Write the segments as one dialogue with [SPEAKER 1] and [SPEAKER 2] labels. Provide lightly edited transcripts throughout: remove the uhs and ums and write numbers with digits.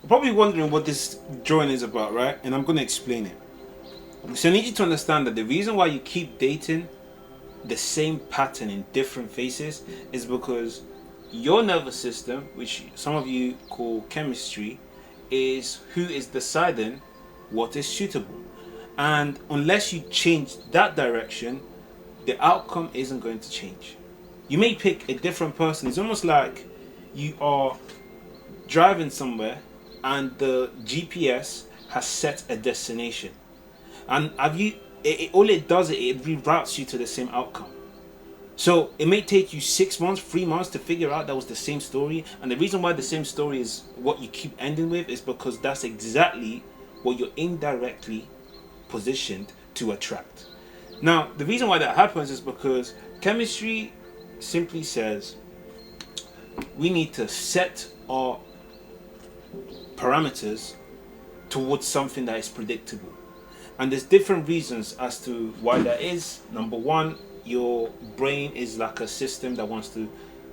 [SPEAKER 1] You're probably wondering what this drawing is about, right? And I'm going to explain it. So I need you to understand that the reason why you keep dating the same pattern in different faces is because your nervous system, which some of you call chemistry, is who is deciding what is suitable. And unless you change that direction, the outcome isn't going to change. You may pick a different person. It's almost like you are driving somewhere and the GPS has set a destination. And have you all it does is it reroutes you to the same outcome. So it may take you 6 months, 3 months to figure out that was the same story. And the reason why the same story is what you keep ending with is because that's exactly what you're indirectly positioned to attract. Now, the reason why that happens is because chemistry simply says we need to set our parameters towards something that is predictable. And there's different reasons as to why that is. Number one, your brain is like a system that wants to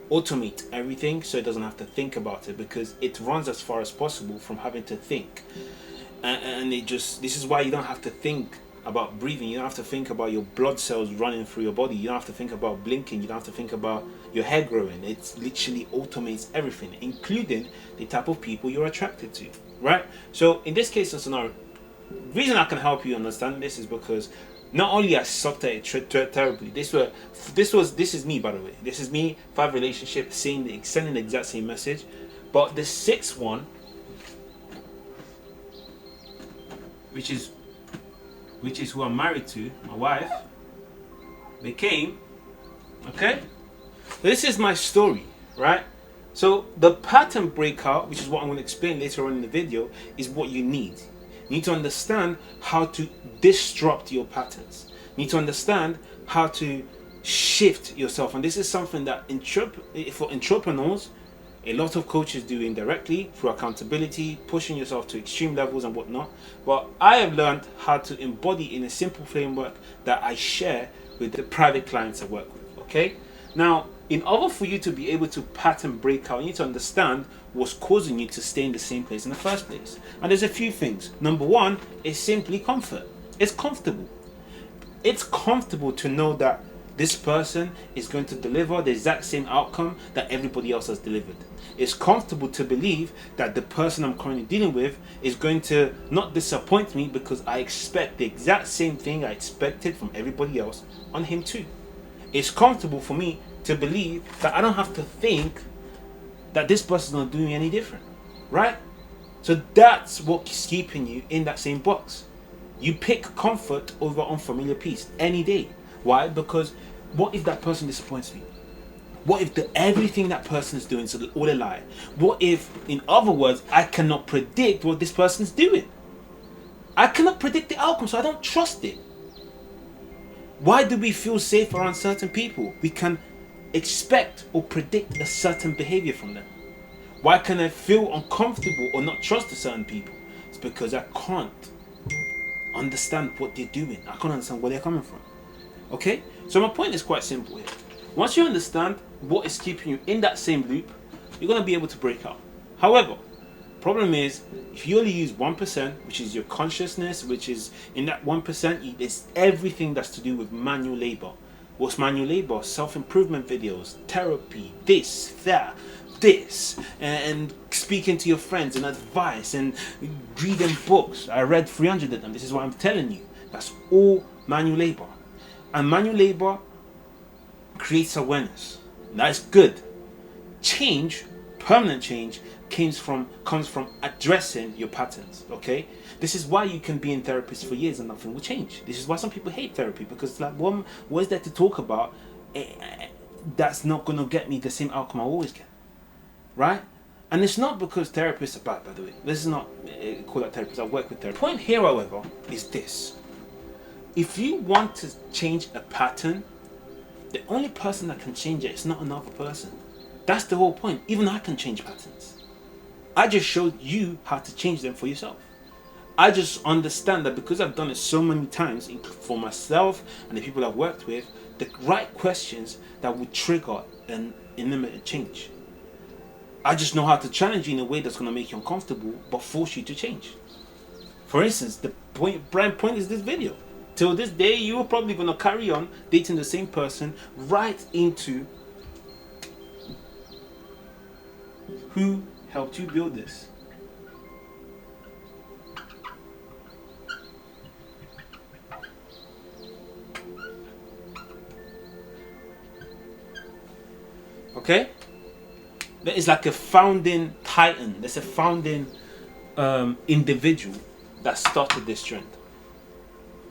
[SPEAKER 1] automate everything so it doesn't have to think about it, because it runs as far as possible from having to think. And this is why you don't have to think about breathing. You don't have to think about your blood cells running through your body. You don't have to think about blinking. You don't have to think about your hair growing. It literally automates everything, including the type of people you're attracted to, right? So in this case and scenario, the reason I can help you understand this is because not only I sucked at it terribly. This is me, by the way. This is me. 5 relationships, sending the exact same message, but the 6th one, which is who I'm married to, my wife, became, okay? This is my story, right? So the pattern breakout, which is what I'm going to explain later on in the video, is what you need. You need to understand how to disrupt your patterns. You need to understand how to shift yourself. And this is something that for entrepreneurs, a lot of coaches do indirectly through accountability, pushing yourself to extreme levels and whatnot. But I have learned how to embody in a simple framework that I share with the private clients I work with. Okay? Now, in order for you to be able to pattern break out, you need to understand what's causing you to stay in the same place in the first place. And there's a few things. Number one is simply comfort. It's comfortable. It's comfortable to know that this person is going to deliver the exact same outcome that everybody else has delivered. It's comfortable to believe that the person I'm currently dealing with is going to not disappoint me, because I expect the exact same thing I expected from everybody else on him too. It's comfortable for me to believe that I don't have to think that this person's not doing any different, right? So that's what's keeping you in that same box. You pick comfort over unfamiliar peace any day. Why? Because what if that person disappoints me? What if everything that person is doing is all a lie? What if, in other words, I cannot predict what this person's doing? I cannot predict the outcome, so I don't trust it. Why do we feel safe around certain people? We can expect or predict a certain behavior from them. Why can I feel uncomfortable or not trust a certain people? It's because I can't understand what they're doing. I can't understand where they're coming from. Okay? So my point is quite simple here. Once you understand what is keeping you in that same loop, you're going to be able to break out. However, problem is, if you only use 1%, which is your consciousness, which is in that 1%, it's everything that's to do with manual labor. What's manual labor? Self-improvement videos, therapy, this, and speaking to your friends and advice and reading books. I read 300 of them. This is what I'm telling you. That's all manual labor. And manual labor creates awareness. That's good. Change, permanent change, comes from addressing your patterns. Okay, this is why you can be in therapist for years and nothing will change. This is why some people hate therapy, because like, what is there to talk about? That's not going to get me the same outcome I always get, right? And it's not because therapists are bad, by the way. This is not call that therapists. I work with therapists. The point here, however, is this: if you want to change a pattern, the only person that can change it is not another person. That's the whole point. Even I can change patterns. I just showed you how to change them for yourself. I just understand that because I've done it so many times for myself and the people I've worked with, the right questions that would trigger an unlimited change. I just know how to challenge you in a way that's going to make you uncomfortable, but force you to change. For instance, the prime point is this video. Till this day, you're probably going to carry on dating the same person right into who helped you build this. Okay? There is like a founding titan. There's a founding individual that started this trend.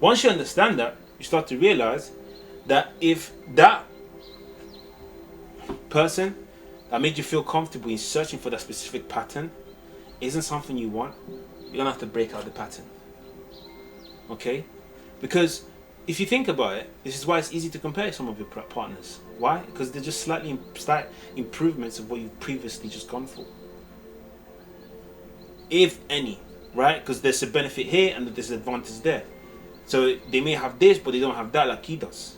[SPEAKER 1] Once you understand that, you start to realize that if that person that made you feel comfortable in searching for that specific pattern isn't something you want, you're gonna have to break out the pattern. Okay? Because if you think about it, this is why it's easy to compare some of your partners. Why? Because they're just slight improvements of what you've previously just gone for. If any, right? Because there's a benefit here and a disadvantage there. So they may have this, but they don't have that like he does.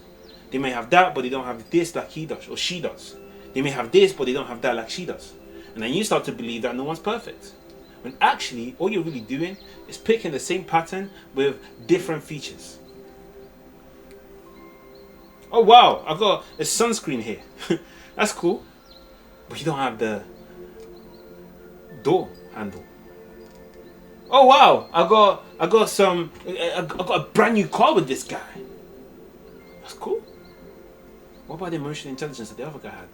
[SPEAKER 1] They may have that, but they don't have this like he does or she does. They may have this, but they don't have that like she does. And then you start to believe that no one's perfect. When actually, all you're really doing is picking the same pattern with different features. Oh wow, I've got a sunscreen here. That's cool. But you don't have the door handle. Oh wow, I got a brand new car with this guy. That's cool. What about the emotional intelligence that the other guy had?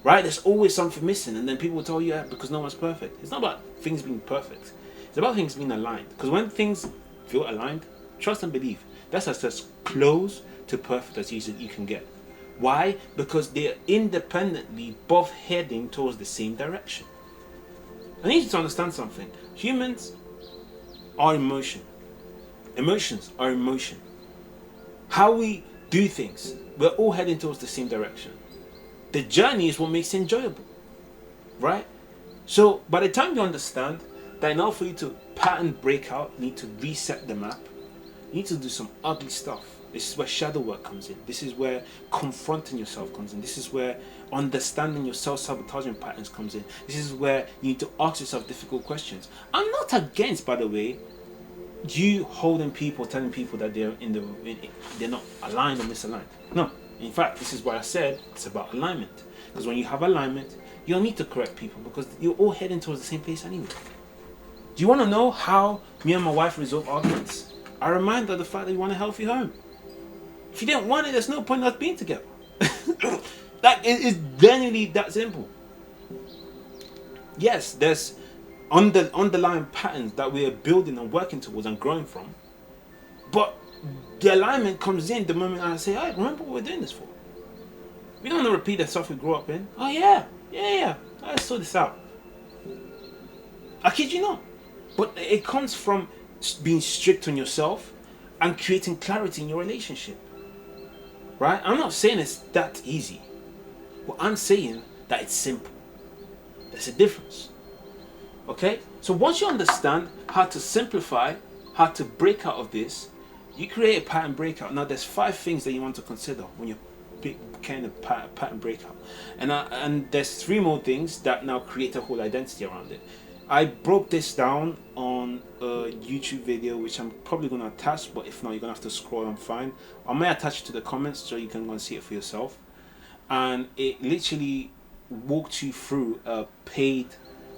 [SPEAKER 1] Right? There's always something missing, and then people will tell you because no one's perfect. It's not about things being perfect. It's about things being aligned. Because when things feel aligned, trust and believe. That's as close to perfect as you can get. Why? Because they're independently both heading towards the same direction. I need you to understand something. Humans are emotion. Emotions are emotion. How we do things, we're all heading towards the same direction. The journey is what makes it enjoyable. Right? So by the time you understand that in order for you to pattern break out, you need to reset the map. You need to do some ugly stuff. This is where shadow work comes in. This is where confronting yourself comes in. This is where understanding your self-sabotaging patterns comes in. This is where you need to ask yourself difficult questions. I'm not against, by the way, you holding people, telling people that they're not aligned or misaligned. No. In fact, this is why I said it's about alignment. Because when you have alignment, you don't need to correct people because you're all heading towards the same place anyway. Do you want to know how me and my wife resolve arguments? I remind her of the fact that you want a healthy home. If you didn't want it, there's no point in us being together. That is genuinely that simple. Yes, there's underlying patterns that we are building and working towards and growing from. But the alignment comes in the moment I say, hey, remember what we're doing this for. We don't want to repeat the stuff we grew up in. Oh yeah, let's sort this out. I kid you not. But it comes from being strict on yourself and creating clarity in your relationship. Right? I'm not saying it's that easy. But I'm saying that it's simple. There's a difference. Okay? So once you understand how to simplify, how to break out of this, you create a pattern breakout. Now there's 5 things that you want to consider when you're kind of pattern breakout. And there's 3 more things that now create a whole identity around it. I broke this down on a YouTube video, which I'm probably going to attach, but if not, you're going to have to scroll and find. I may attach it to the comments so you can go and see it for yourself. And it literally walked you through a paid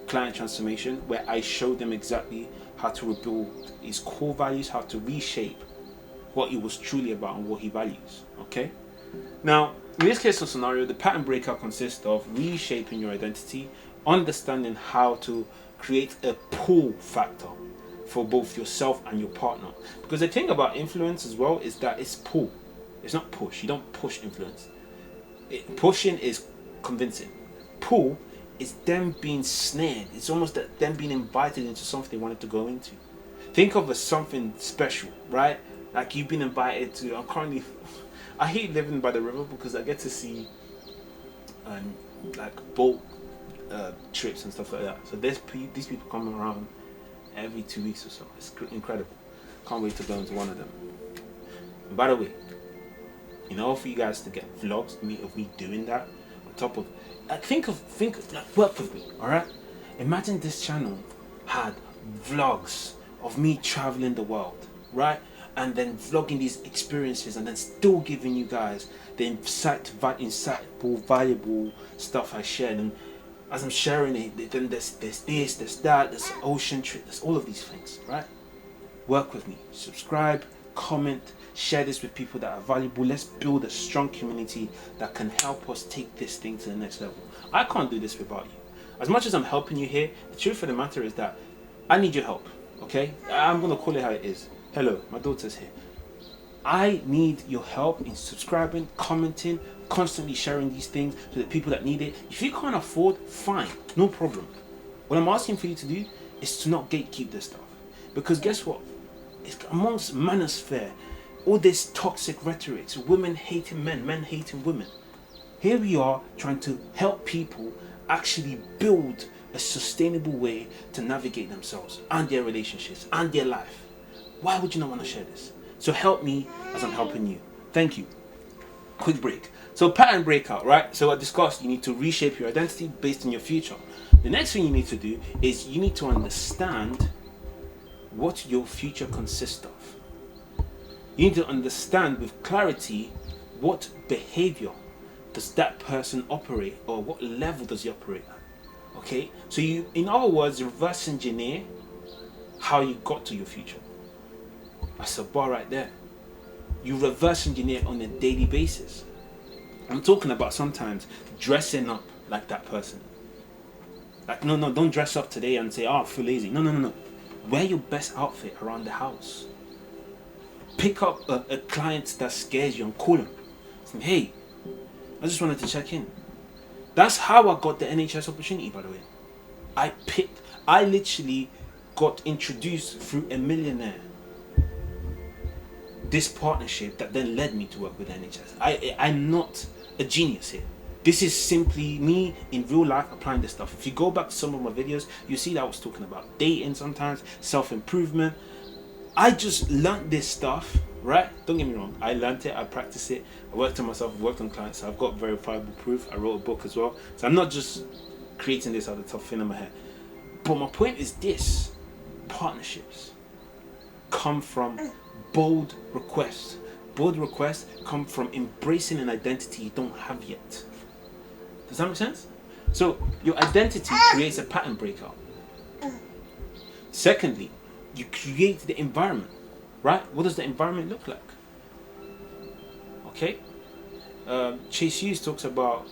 [SPEAKER 1] client transformation where I showed them exactly how to rebuild his core values, how to reshape what he was truly about and what he values. Okay? Now, in this case of scenario, the pattern breakout consists of reshaping your identity, understanding how to create a pull factor for both yourself and your partner. Because the thing about influence as well is that it's pull. It's not push. You don't push influence. Pushing is convincing. Pull is them being snared. It's almost that them being invited into something they wanted to go into. Think of as something special, right? Like you've been invited to. I hate living by the river because I get to see like boat trips and stuff like that. So these people come around every 2 weeks or so. It's incredible. Can't wait to go into one of them. And by the way, in order for you guys to get vlogs of me doing that, or top of, think, like, work with me, all right? Imagine this channel had vlogs of me traveling the world, right? And then vlogging these experiences, and then still giving you guys the insightful, valuable stuff I shared. And as I'm sharing it, then there's this, there's that, there's ocean trip, there's all of these things, right? Work with me, subscribe, comment, share this with people that are valuable. Let's build a strong community that can help us take this thing to the next level. I can't do this without you. As much as I'm helping you here, the truth of the matter is that I need your help, okay? I'm gonna call it how it is. Hello, my daughter's here. I need your help in subscribing, commenting, constantly sharing these things to the people that need it. If you can't afford, fine, no problem. What I'm asking for you to do is to not gatekeep this stuff. Because guess what? It's amongst manosphere, all this toxic rhetoric, women hating men, men hating women. Here we are trying to help people actually build a sustainable way to navigate themselves and their relationships and their life. Why would you not want to share this? So help me as I'm helping you. Thank you. Quick break. So pattern breakout, right? So I discussed you need to reshape your identity based on your future. The next thing you need to do is you need to understand what your future consists of. You need to understand with clarity what behavior does that person operate, or what level does he operate at. Okay? So you, in other words, reverse engineer how you got to your future. That's a bar right there. You reverse engineer on a daily basis. I'm talking about sometimes dressing up like that person. Like, no, don't dress up today and say, I feel lazy. No. Wear your best outfit around the house. Pick up a client that scares you and call them. Say, hey, I just wanted to check in. That's how I got the NHS opportunity, by the way. I literally got introduced through a millionaire. This partnership that then led me to work with the NHS. I'm not a genius here. This is simply me in real life applying this stuff. If you go back to some of my videos, you see that I was talking about dating sometimes, self-improvement. I just learned this stuff, right? Don't get me wrong. I learned it, I practiced it, I worked on myself, worked on clients, so I've got verifiable proof. I wrote a book as well. So I'm not just creating this out of the top fin of my head. But my point is this: partnerships come from bold requests. Bold requests come from embracing an identity you don't have yet. Does that make sense? So your identity creates a pattern breakout. Secondly, you create the environment, right? What does the environment look like? Okay. Chase Hughes talks about,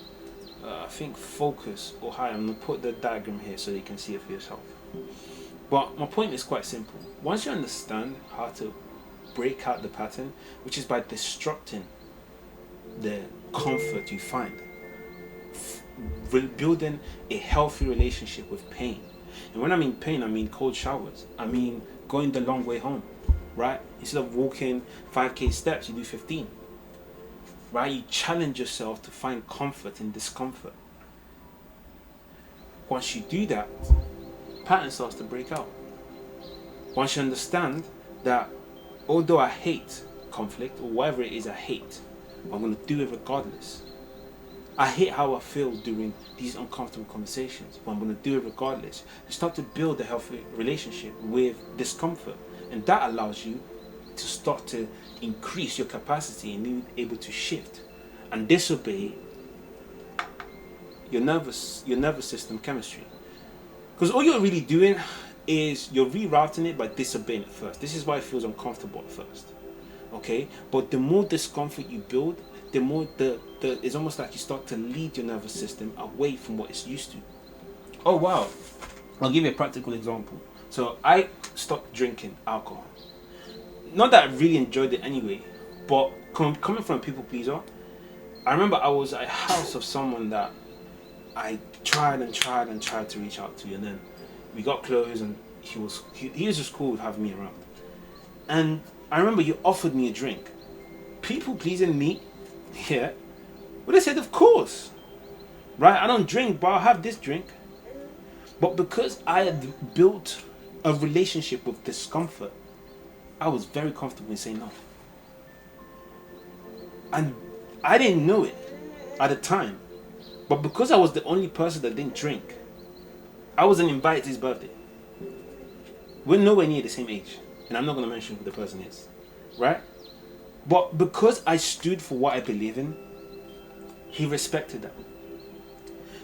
[SPEAKER 1] I think, focus or high. I'm going to put the diagram here so you can see it for yourself. But my point is quite simple. Once you understand how to break out the pattern, which is by destructing the comfort you find, building a healthy relationship with pain. And when I mean pain, I mean cold showers. I mean going the long way home, right? Instead of walking 5k steps, you do 15. Right? You challenge yourself to find comfort in discomfort. Once you do that, pattern starts to break out. Once you understand that although I hate conflict, or whatever it is I hate, I'm going to do it regardless. I hate how I feel during these uncomfortable conversations, but I'm going to do it regardless. You start to build a healthy relationship with discomfort, and that allows you to start to increase your capacity and be able to shift and disobey your nervous system chemistry. Because all you're really doing is you're rerouting it by disobeying it first. This is why it feels uncomfortable at first. Okay? But the more discomfort you build, the more it's almost like you start to lead your nervous system away from what it's used to. Oh wow. I'll give you a practical example. So I stopped drinking alcohol. Not that I really enjoyed it anyway, but coming from a people pleaser, I remember I was at a house of someone that I tried to reach out to, and then we got close, and he was just cool with having me around. And I remember you offered me a drink. People pleasing me, yeah. But I said, of course, right? I don't drink, but I'll have this drink. But because I had built a relationship with discomfort, I was very comfortable in saying no. And I didn't know it at the time, But because I was the only person that didn't drink, I wasn't invited to his birthday. We're nowhere near the same age. And I'm not going to mention who the person is. Right? But because I stood for what I believe in, he respected that.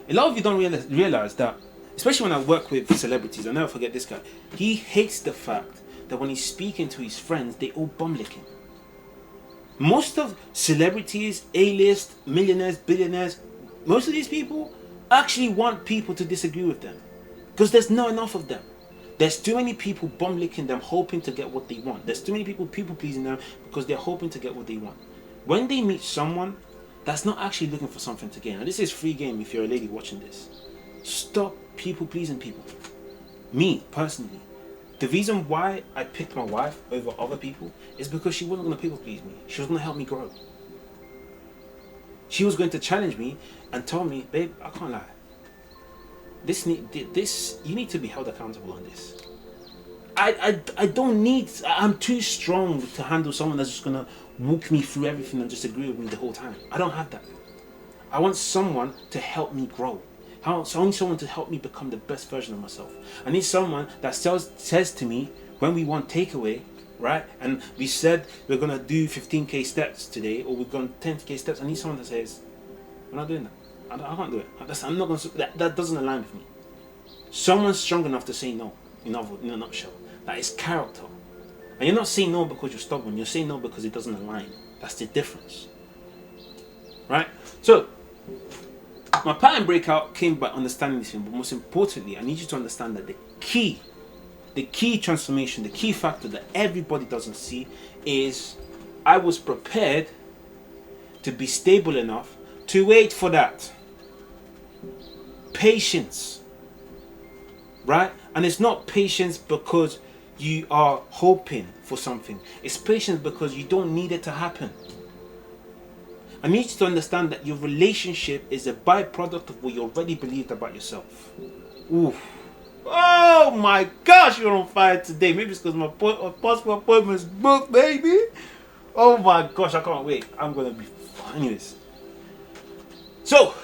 [SPEAKER 1] A lot of you don't realize that, especially when I work with celebrities, I'll never forget this guy. He hates the fact that when he's speaking to his friends, they all bum licking. Most of celebrities, A-list, millionaires, billionaires, most of these people actually want people to disagree with them. Because there's not enough of them. There's too many people bum licking them, hoping to get what they want. There's too many people pleasing them because they're hoping to get what they want. When they meet someone that's not actually looking for something to gain, and this is free game if you're a lady watching this, stop people pleasing people. Me, personally, the reason why I picked my wife over other people is because she wasn't going to people please me. She was going to help me grow. She was going to challenge me and tell me, babe, I can't lie. You need to be held accountable on this. I'm too strong to handle someone that's just going to walk me through everything and just agree with me the whole time. I don't have that. I want someone to help me grow. I need someone to help me become the best version of myself. I need someone that says to me when we want takeaway, right? And we said we're going to do 15k steps today, or we're going 10k steps. I need someone that says, we're not doing that. I can't do it. I'm not going to. That doesn't align with me. Someone's strong enough to say no. In a nutshell, that is character. And you're not saying no because you're stubborn. You're saying no because it doesn't align. That's the difference, right? So, my pattern breakout came by understanding this thing. But most importantly, I need you to understand that the key transformation, the key factor that everybody doesn't see is I was prepared to be stable enough to wait for that. Patience, right? And it's not patience because you are hoping for something. It's patience because you don't need it to happen. I need you to understand that your relationship is a byproduct of what you already believed about yourself. Ooh. Oh my gosh, you're on fire today. Maybe it's because my passport appointment's booked, baby. Oh my gosh, I can't wait. I'm going to be... Anyways. So,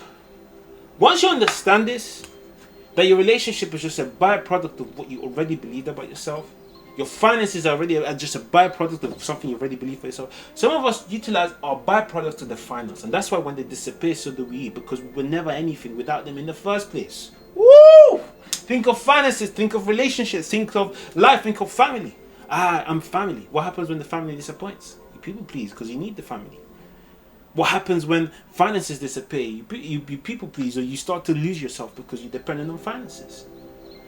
[SPEAKER 1] once you understand this, that your relationship is just a byproduct of what you already believed about yourself, your finances are already just a byproduct of something you already believe for yourself. Some of us utilize our byproducts to define us, and that's why when they disappear, so do we, because we were never anything without them in the first place. Woo! Think of finances, think of relationships, think of life, think of family. I'm family. What happens when the family disappoints? You people please because you need the family. What happens when finances disappear? You people please, or you start to lose yourself because you're dependent on finances.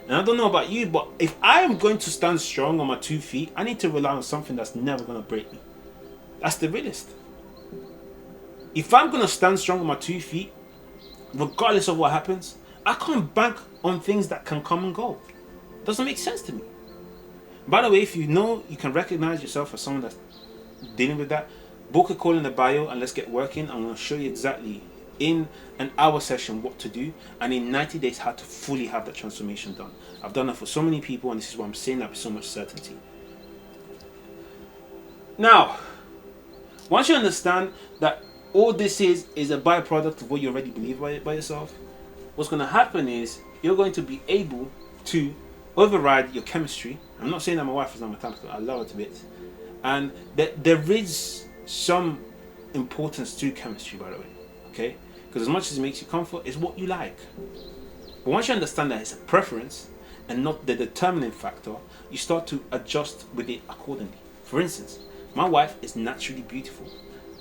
[SPEAKER 1] And I don't know about you, but if I am going to stand strong on my 2 feet, I need to rely on something that's never going to break me. That's the realist. If I'm going to stand strong on my 2 feet, regardless of what happens, I can't bank on things that can come and go. Doesn't make sense to me. By the way, if you know you can recognize yourself as someone that's dealing with that, book a call in the bio and let's get working. I'm going to show you exactly in an hour session what to do, and in 90 days how to fully have that transformation done. I've done that for so many people, and this is why I'm saying that with so much certainty. Now, once you understand that all this is a byproduct of what you already believe by yourself, what's going to happen is you're going to be able to override your chemistry. I'm not saying that my wife is not mechanical. I love her to bits. And there is some importance to chemistry, by the way. Okay? Because as much as it makes you comfort, it's what you like. But once you understand that it's a preference and not the determining factor, you start to adjust with it accordingly. For instance, my wife is naturally beautiful.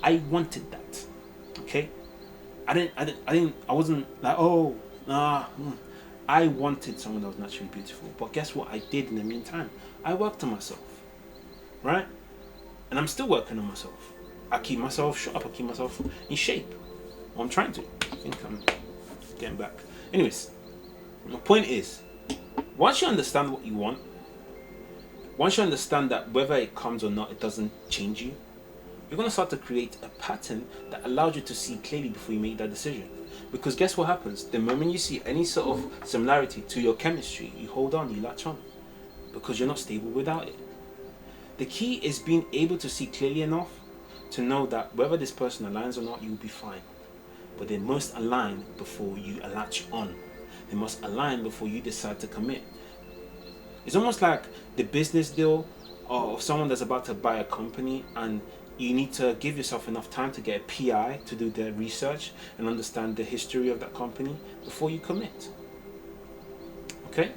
[SPEAKER 1] I wanted that. Okay? I wasn't like, oh, nah. I wanted someone that was naturally beautiful. But guess what I did in the meantime? I worked on myself. Right? And I'm still working on myself. I keep myself sharp. I keep myself in shape. Well, I'm trying to. I think I'm getting back. Anyways, my point is, once you understand what you want, once you understand that whether it comes or not, it doesn't change you, you're going to start to create a pattern that allows you to see clearly before you make that decision. Because guess what happens? The moment you see any sort of similarity to your chemistry, you hold on, you latch on. Because you're not stable without it. The key is being able to see clearly enough to know that whether this person aligns or not, you'll be fine. but they must align before you latch on. They must align before you decide to commit. It's almost like the business deal of someone that's about to buy a company, and you need to give yourself enough time to get a PI to do the research and understand the history of that company before you commit. Okay?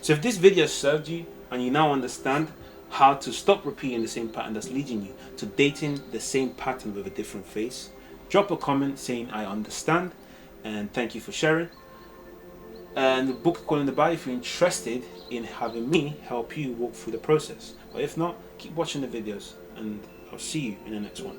[SPEAKER 1] So if this video served you and you now understand how to stop repeating the same pattern that's leading you to dating the same pattern with a different face, drop a comment saying I understand, and thank you for sharing. And the book call in the bio if you're interested in having me help you walk through the process. But if not, keep watching the videos, and I'll see you in the next one.